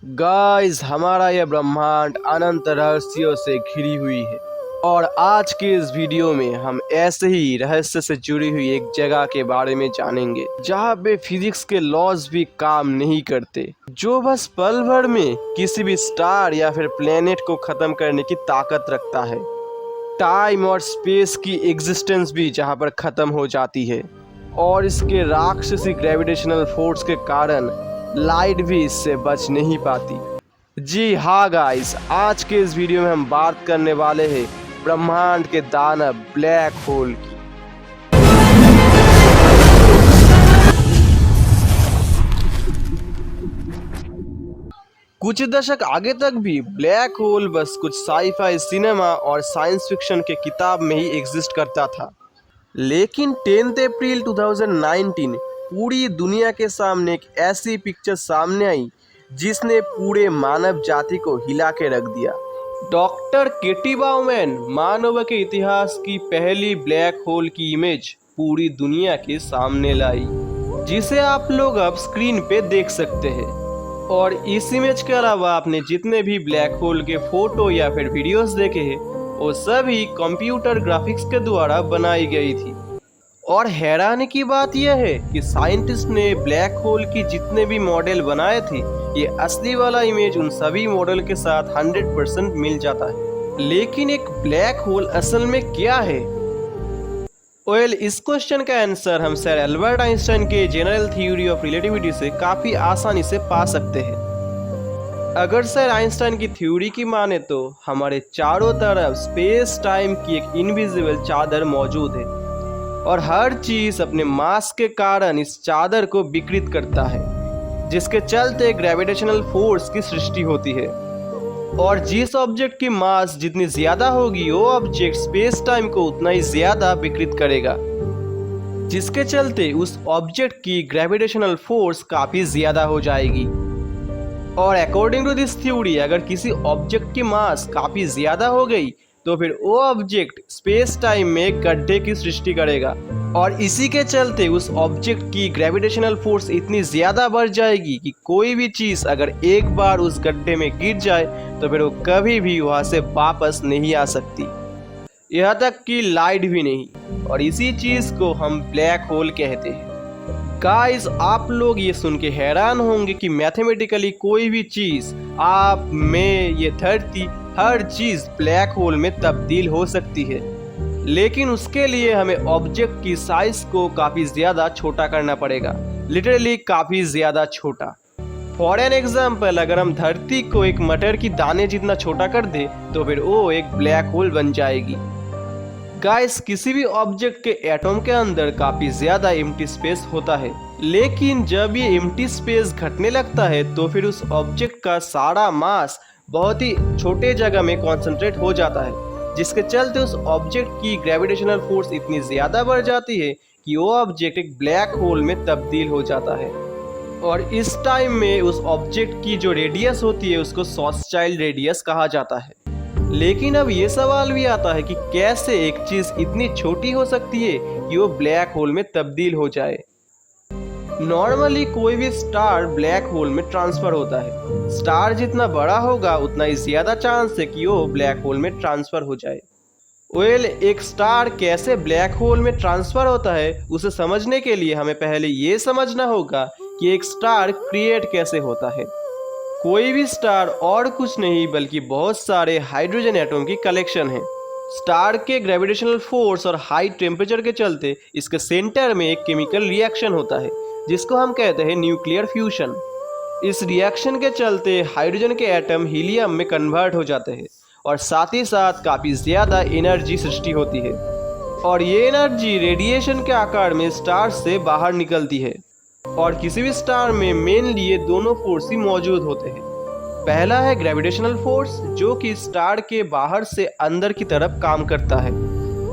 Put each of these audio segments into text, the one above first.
Guys, हमारा यह ब्रह्मांड अनंत रहस्यों से घिरी हुई है और आज के इस वीडियो में हम ऐसे ही रहस्य से जुड़ी हुई एक जगह के बारे में जानेंगे जहाँ पे फिजिक्स के लॉज भी काम नहीं करते, जो बस पल भर में किसी भी स्टार या फिर प्लेनेट को खत्म करने की ताकत रखता है। टाइम और स्पेस की एग्जिस्टेंस भी जहाँ पर खत्म हो जाती है और इसके राक्षसी ग्रेविटेशनल फोर्स के कारण लाइट भी इससे बच नहीं पाती। जी हाँ गाइस, आज के इस वीडियो में हम बात करने वाले हैं ब्रह्मांड के दानव ब्लैक होल की। कुछ दशक आगे तक भी ब्लैक होल बस कुछ साईफाई सिनेमा और साइंस फिक्शन के किताब में ही एग्जिस्ट करता था, लेकिन 10 अप्रैल 2019 पूरी दुनिया के सामने एक ऐसी पिक्चर सामने आई जिसने पूरे मानव जाति को हिला के रख दिया। डॉक्टर केटी बाउमैन मानव के इतिहास की पहली ब्लैक होल की इमेज पूरी दुनिया के सामने लाई, जिसे आप लोग अब स्क्रीन पे देख सकते हैं। और इस इमेज के अलावा आपने जितने भी ब्लैक होल के फोटो या फिर वीडियोस देखे हैं वो सभी कंप्यूटर ग्राफिक्स के द्वारा बनाई गई थी। और हैरानी की बात यह है कि साइंटिस्ट ने ब्लैक होल की जितने भी मॉडल बनाए थे, ये असली वाला इमेज उन सभी मॉडल के साथ 100% मिल जाता है। लेकिन एक ब्लैक होल असल में क्या है? इस क्वेश्चन का आंसर हम सर एल्बर्ट आइंस्टाइन के जनरल थ्योरी ऑफ रिलेटिविटी से काफी आसानी से पा सकते हैं। अगर सर आइंस्टाइन की थ्योरी की माने तो हमारे चारों तरफ स्पेस टाइम की एक इनविजिबल चादर मौजूद है और हर चीज अपने मास के कारण इस चादर को विकृत करता है, जिसके चलते ग्रेविटेशनल फोर्स की सृष्टि होती है। और जिस ऑब्जेक्ट की मास जितनी ज्यादा होगी वो ऑब्जेक्ट स्पेस टाइम को उतना ही ज्यादा विकृत करेगा, जिसके चलते उस ऑब्जेक्ट की ग्रेविटेशनल फोर्स काफी ज्यादा हो जाएगी। और अकॉर्डिंग टू दिस थ्योरी अगर किसी ऑब्जेक्ट की मास काफी ज्यादा हो गई तो फिर वो ऑब्जेक्ट स्पेस टाइम में एक गड्ढे की सृष्टि करेगा और इसी के चलते उस ऑब्जेक्ट की ग्रेविटेशनल फोर्स इतनी ज्यादा बढ़ जाएगी कि कोई भी चीज अगर एक बार उस गड्ढे में गिर जाए तो फिर वो कभी भी वहां से वापस नहीं आ सकती, यहाँ तक कि लाइट भी नहीं। और इसी चीज को हम ब्लैक होल कहते हैं। गाइस, आप लोग ये सुन के हैरान होंगे कि मैथमेटिकली कोई भी चीज, आप, मैं, ये धरती, हर चीज ब्लैक होल में तब्दील हो सकती है, लेकिन उसके लिए हमें ऑब्जेक्ट की साइज को काफी ज्यादा छोटा करना पड़ेगा, लिटरली काफी ज्यादा छोटा। फॉर एन एग्जाम्पल, अगर हम धरती को एक मटर की दाने जितना छोटा कर दे तो फिर वो एक ब्लैक होल बन जाएगी। गाइस, किसी भी ऑब्जेक्ट के एटम के अंदर काफी ज्यादा एम्प्टी स्पेस होता है, लेकिन जब ये एम्प्टी स्पेस घटने लगता है तो फिर उस ऑब्जेक्ट का सारा मास बहुत ही छोटे जगह में कॉन्सेंट्रेट हो जाता है, जिसके चलते उस ऑब्जेक्ट की ग्रेविटेशनल फोर्स इतनी ज्यादा बढ़ जाती है कि वो ऑब्जेक्ट एक ब्लैक होल में तब्दील हो जाता है। और इस टाइम में उस ऑब्जेक्ट की जो रेडियस होती है उसको शॉर्टचाइल्ड रेडियस कहा जाता है। लेकिन अब ये सवाल भी आता है कि कैसे एक चीज इतनी छोटी हो सकती है कि वो ब्लैक होल में तब्दील हो जाए। नॉर्मली कोई भी स्टार ब्लैक होल में ट्रांसफर होता है। स्टार जितना बड़ा होगा उतना ही ज्यादा चांस है कि वो ब्लैक होल में ट्रांसफर हो जाए। एक स्टार कैसे ब्लैक होल में ट्रांसफर होता है उसे समझने के लिए हमें पहले ये समझना होगा कि एक स्टार क्रिएट कैसे होता है। कोई भी स्टार और कुछ नहीं बल्कि बहुत सारे हाइड्रोजन एटम की कलेक्शन है। स्टार के ग्रेविटेशनल फोर्स और हाई टेम्परेचर के चलते इसके सेंटर में एक केमिकल रिएक्शन होता है जिसको हम कहते हैं न्यूक्लियर फ्यूशन। इस रिएक्शन के चलते हाइड्रोजन के एटम हीलियम में कन्वर्ट हो जाते हैं और साथ ही साथ काफ़ी ज़्यादा एनर्जी सृष्टि होती है और ये एनर्जी रेडिएशन के आकार में स्टार से बाहर निकलती है। और किसी भी स्टार में मेनली ये दोनों फोर्स ही मौजूद होते हैं। पहला है ग्रेविटेशनल फोर्स जो कि स्टार के बाहर से अंदर की तरफ काम करता है,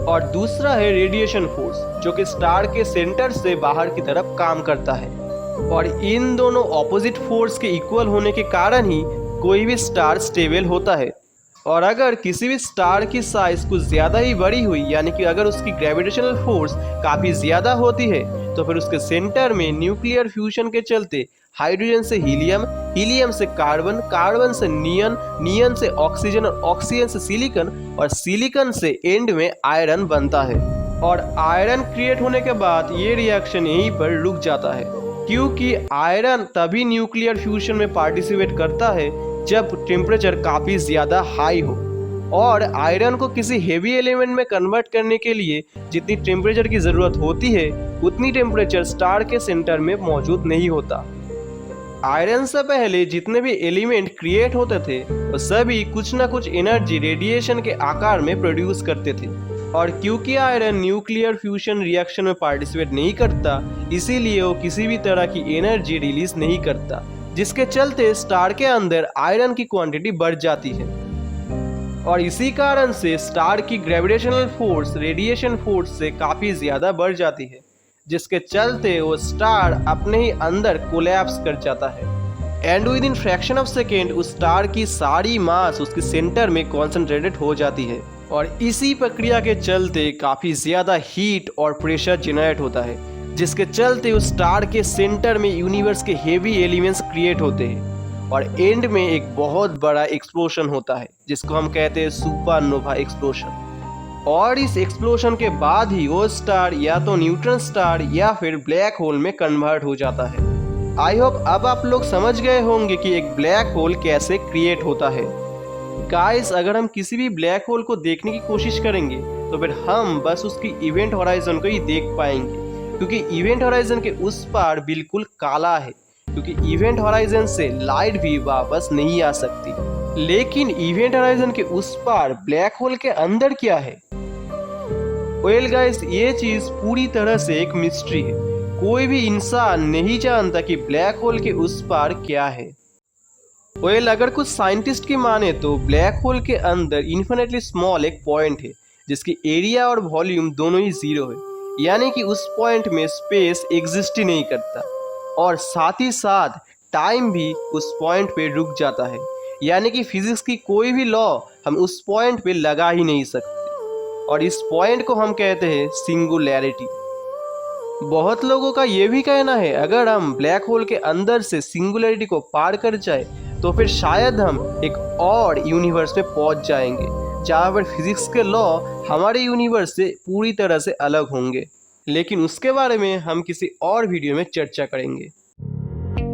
और दूसरा है रेडिएशन फोर्स जो कि स्टार के सेंटर से बाहर की तरफ काम करता है। और इन दोनों ऑपोजिट फोर्स के इक्वल होने के कारण ही कोई भी स्टार स्टेबल होता है। और अगर किसी भी स्टार की साइज कुछ ज़्यादा ही बड़ी हुई, यानी कि अगर उसकी ग्रेविटेशनल फोर्स काफ़ी ज़्यादा होती है, तो फिर उसके सेंटर में न्यूक्लियर फ्यूजन के चलते हाइड्रोजन से हीलियम, हीलियम से कार्बन, कार्बन से नियन, नियन से ऑक्सीजन और ऑक्सीजन से सिलिकॉन और सिलिकॉन से एंड में आयरन बनता है। और आयरन क्रिएट होने के बाद ये रिएक्शन यहीं पर रुक जाता है, क्योंकि आयरन तभी न्यूक्लियर फ्यूजन में पार्टिसिपेट करता है जब टेम्परेचर काफ़ी ज़्यादा हाई हो। और आयरन को किसी हेवी एलिमेंट में कन्वर्ट करने के लिए जितनी टेम्परेचर की ज़रूरत होती है, उतनी टेम्परेचर स्टार के सेंटर में मौजूद नहीं होता। आयरन से पहले जितने भी एलिमेंट क्रिएट होते थे, वो सभी कुछ ना कुछ एनर्जी रेडिएशन के आकार में प्रोड्यूस करते थे। और क्योंकि आयरन न्यूक्लियर फ्यूजन रिएक्शन में पार्टिसिपेट नहीं करता, इसीलिए वो किसी भी तरह की एनर्जी रिलीज नहीं करता, जिसके चलते स्टार के अंदर आयरन की क्वांटिटी बढ़ जाती है। और इसी कारण से स्टार की ग्रेविटेशनल फोर्स रेडिएशन फोर्स से काफ़ी ज़्यादा बढ़ जाती है, जिसके चलते वो स्टार अपने ही अंदर कोलैप्स कर जाता है। And with in fraction of second उस स्टार की सारी मास उसके सेंटर में कॉन्सेंट्रेटेड हो जाती है। और इसी प्रक्रिया के चलते काफ़ी ज़्यादा हीट और प्रेशर जनरेट होता है, जिसके चलते उस स्टार के सेंटर में यूनिवर्स के हेवी एलिमेंट्स क्रिएट होते हैं और एंड में एक बहुत बड़ा एक्सप्लोशन होता है, जिसको हम कहते हैं सुपरनोवा एक्सप्लोशन। और इस एक्सप्लोशन के बाद ही वो स्टार या तो न्यूट्रॉन स्टार या फिर ब्लैक होल में कन्वर्ट हो जाता है। आई होप अब आप लोग समझ गए होंगे कि एक ब्लैक होल कैसे क्रिएट होता है। गाइस, अगर हम किसी भी ब्लैक होल को देखने की कोशिश करेंगे तो फिर हम बस उसकी इवेंट होराइजन को ही देख पाएंगे, क्योंकि इवेंट होराइजन के उस पार बिल्कुल काला है, क्योंकि इवेंट होराइजन से लाइट भी वापस नहीं आ सकती। लेकिन इवेंट होराइजन के उस पार ब्लैक होल के अंदर क्या है? वेल गाइस, ये चीज पूरी तरह से एक मिस्ट्री है। कोई भी इंसान नहीं जानता कि ब्लैक होल के उस पार क्या है। वेल, अगर कुछ साइंटिस्ट की माने तो ब्लैक होल के अंदर इन्फिनेटली स्मॉल एक पॉइंट है, जिसकी एरिया और वॉल्यूम दोनों ही जीरो है, यानी कि उस पॉइंट में स्पेस एग्जिस्ट ही नहीं करता। और साथ ही साथ टाइम भी उस पॉइंट पे रुक जाता है, यानी कि फिजिक्स की कोई भी लॉ हम उस पॉइंट पे लगा ही नहीं सकते। और इस पॉइंट को हम कहते हैं सिंगुलैरिटी। बहुत लोगों का ये भी कहना है, अगर हम ब्लैक होल के अंदर से सिंगुलैरिटी को पार कर जाए तो फिर शायद हम एक और यूनिवर्स पे पहुंच जाएंगे, जहाँ पर फिजिक्स के लॉ हमारे यूनिवर्स से पूरी तरह से अलग होंगे। लेकिन उसके बारे में हम किसी और वीडियो में चर्चा करेंगे।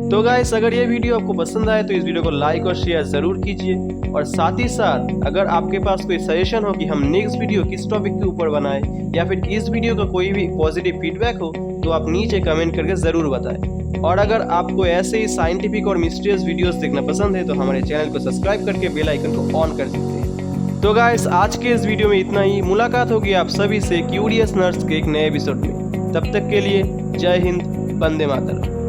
तो गाइस, अगर ये वीडियो आपको पसंद आए तो इस वीडियो को लाइक और शेयर ज़रूर कीजिए। और साथ ही साथ अगर आपके पास कोई सजेशन हो कि हम नेक्स्ट वीडियो किस टॉपिक के ऊपर बनाएं, या फिर इस वीडियो का कोई भी पॉजिटिव फीडबैक हो, तो आप नीचे कमेंट करके ज़रूर बताएं। और अगर आपको ऐसे ही साइंटिफिक और मिस्टीरियस वीडियोस देखना पसंद है तो हमारे चैनल को सब्सक्राइब करके बेल आइकन को ऑन कर सकते हैं। तो गाइस, आज के इस वीडियो में इतना ही। मुलाकात होगी आप सभी से क्यूरियस नर्ड्स के एक नए एपिसोड में। तब तक के लिए जय हिंद, वंदे मातरम।